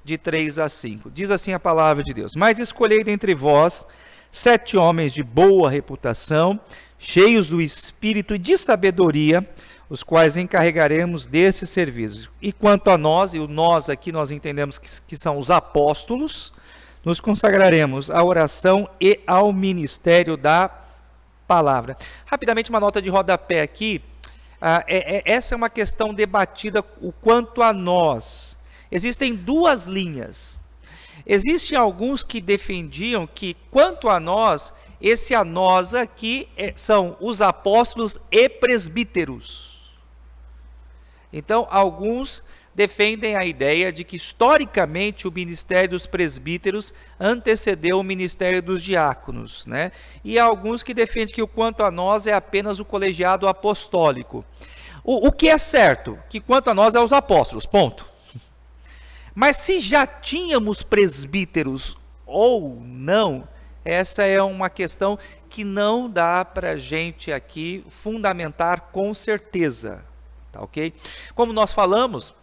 de 3 a 5. Diz assim a palavra de Deus: mas escolhei dentre vós 7 homens de boa reputação, cheios do Espírito e de sabedoria, os quais encarregaremos desse serviço. E quanto a nós, e o nós aqui nós entendemos que são os apóstolos, nos consagraremos à oração e ao ministério da palavra. Rapidamente uma nota de rodapé aqui. Essa é uma questão debatida, o quanto a nós. Existem duas linhas. Existem alguns que defendiam que, quanto a nós, esse a nós aqui são os apóstolos e presbíteros. Então, alguns defendem a ideia de que, historicamente, o ministério dos presbíteros antecedeu o ministério dos diáconos, né? E há alguns que defendem que o quanto a nós é apenas o colegiado apostólico. O que é certo? Que quanto a nós é os apóstolos, ponto. Mas se já tínhamos presbíteros ou não, essa é uma questão que não dá para a gente aqui fundamentar com certeza, tá ok? Como nós falamos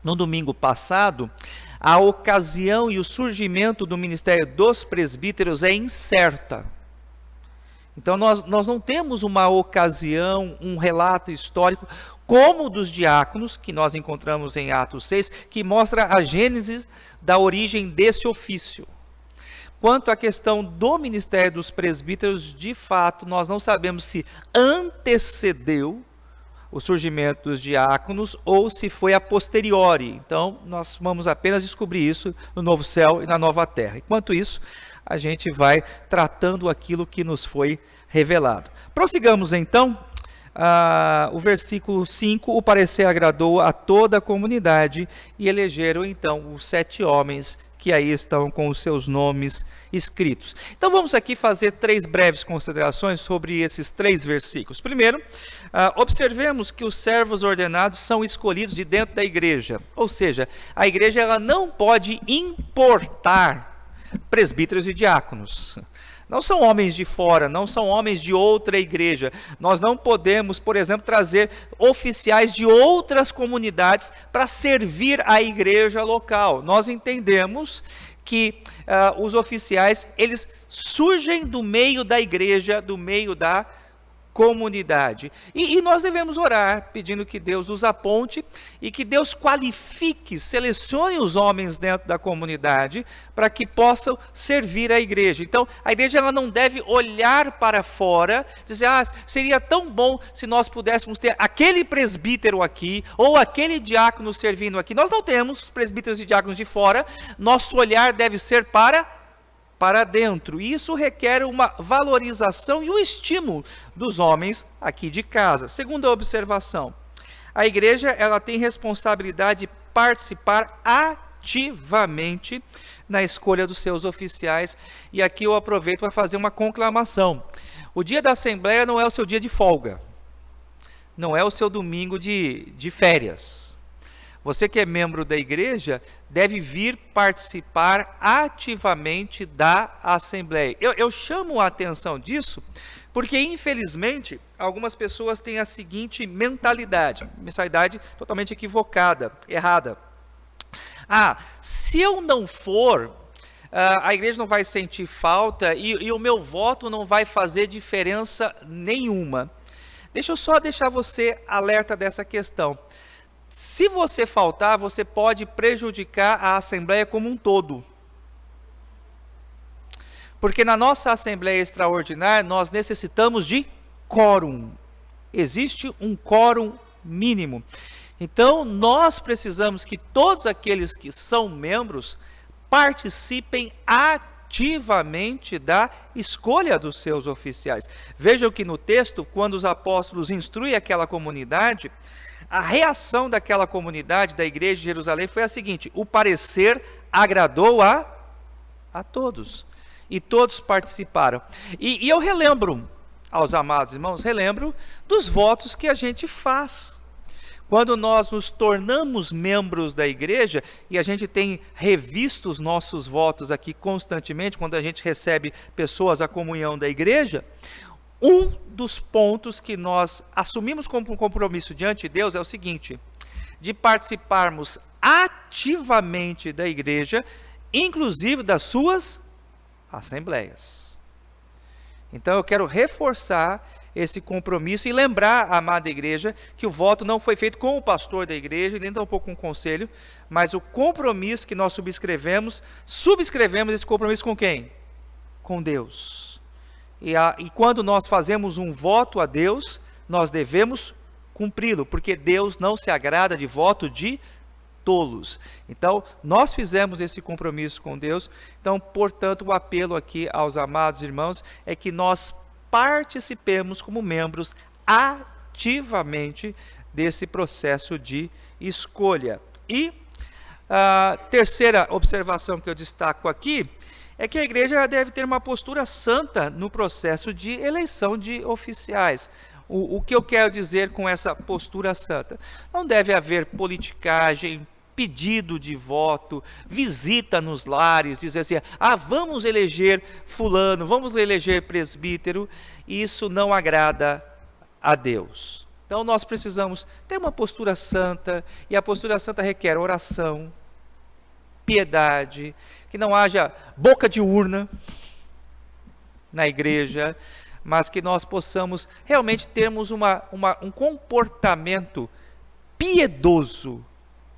no domingo passado, a ocasião e o surgimento do ministério dos presbíteros é incerta. Então nós não temos uma ocasião, um relato histórico, como o dos diáconos, que nós encontramos em Atos 6, que mostra a gênese da origem desse ofício. Quanto à questão do ministério dos presbíteros, de fato, nós não sabemos se antecedeu o surgimento dos diáconos ou se foi a posteriori. Então, nós vamos apenas descobrir isso no novo céu e na nova terra. Enquanto isso, a gente vai tratando aquilo que nos foi revelado. Prossigamos então. O versículo 5, o parecer agradou a toda a comunidade e elegeram então os 7 homens que aí estão com os seus nomes escritos. Então vamos aqui fazer 3 breves considerações sobre esses 3 versículos. Primeiro, observemos que os servos ordenados são escolhidos de dentro da igreja, ou seja, a igreja ela não pode importar presbíteros e diáconos. Não são homens de fora, não são homens de outra igreja. Nós não podemos, por exemplo, trazer oficiais de outras comunidades para servir a igreja local. Nós entendemos que os oficiais, eles surgem do meio da igreja, do meio da comunidade. E nós devemos orar, pedindo que Deus os aponte e que Deus qualifique, selecione os homens dentro da comunidade para que possam servir a igreja. Então, a igreja ela não deve olhar para fora, dizer, seria tão bom se nós pudéssemos ter aquele presbítero aqui, ou aquele diácono servindo aqui. Nós não temos presbíteros e diáconos de fora, nosso olhar deve ser para dentro, e isso requer uma valorização e um estímulo dos homens aqui de casa. Segunda observação, a igreja ela tem responsabilidade de participar ativamente na escolha dos seus oficiais, e aqui eu aproveito para fazer uma conclamação. O dia da Assembleia não é o seu dia de folga, não é o seu domingo de férias. Você que é membro da igreja deve vir participar ativamente da Assembleia. Eu chamo a atenção disso porque, infelizmente, algumas pessoas têm a seguinte mentalidade totalmente equivocada, errada. Se eu não for, a igreja não vai sentir falta e o meu voto não vai fazer diferença nenhuma. Deixa eu só deixar você alerta dessa questão. Se você faltar, você pode prejudicar a Assembleia como um todo. Porque na nossa Assembleia Extraordinária, nós necessitamos de quórum. Existe um quórum mínimo. Então, nós precisamos que todos aqueles que são membros participem ativamente da escolha dos seus oficiais. Vejam que no texto, quando os apóstolos instruem aquela comunidade, a reação daquela comunidade, da igreja de Jerusalém, foi a seguinte: o parecer agradou a todos, e todos participaram. E eu relembro aos amados irmãos, relembro dos votos que a gente faz. Quando nós nos tornamos membros da igreja, e a gente tem revisto os nossos votos aqui constantemente, quando a gente recebe pessoas à comunhão da igreja, um dos pontos que nós assumimos como um compromisso diante de Deus é o seguinte: de participarmos ativamente da igreja, inclusive das suas assembleias. Então eu quero reforçar esse compromisso e lembrar a amada igreja que o voto não foi feito com o pastor da igreja, nem tampouco com o conselho, mas o compromisso que nós subscrevemos esse compromisso com quem? Com Deus. E quando nós fazemos um voto a Deus, nós devemos cumpri-lo, porque Deus não se agrada de voto de tolos. Então, nós fizemos esse compromisso com Deus. Então, portanto, o apelo aqui aos amados irmãos é que nós participemos como membros ativamente desse processo de escolha. E a terceira observação que eu destaco aqui é que a igreja deve ter uma postura santa no processo de eleição de oficiais. O que eu quero dizer com essa postura santa? Não deve haver politicagem, pedido de voto, visita nos lares, dizer assim, vamos eleger fulano, vamos eleger presbítero. Isso não agrada a Deus. Então nós precisamos ter uma postura santa, e a postura santa requer oração, piedade, que não haja boca de urna na igreja, mas que nós possamos realmente termos um comportamento piedoso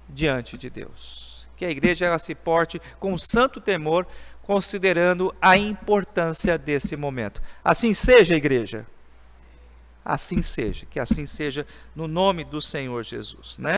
diante de Deus. Que a igreja ela se porte com santo temor, considerando a importância desse momento. Assim seja, igreja. Assim seja, que assim seja no nome do Senhor Jesus, né?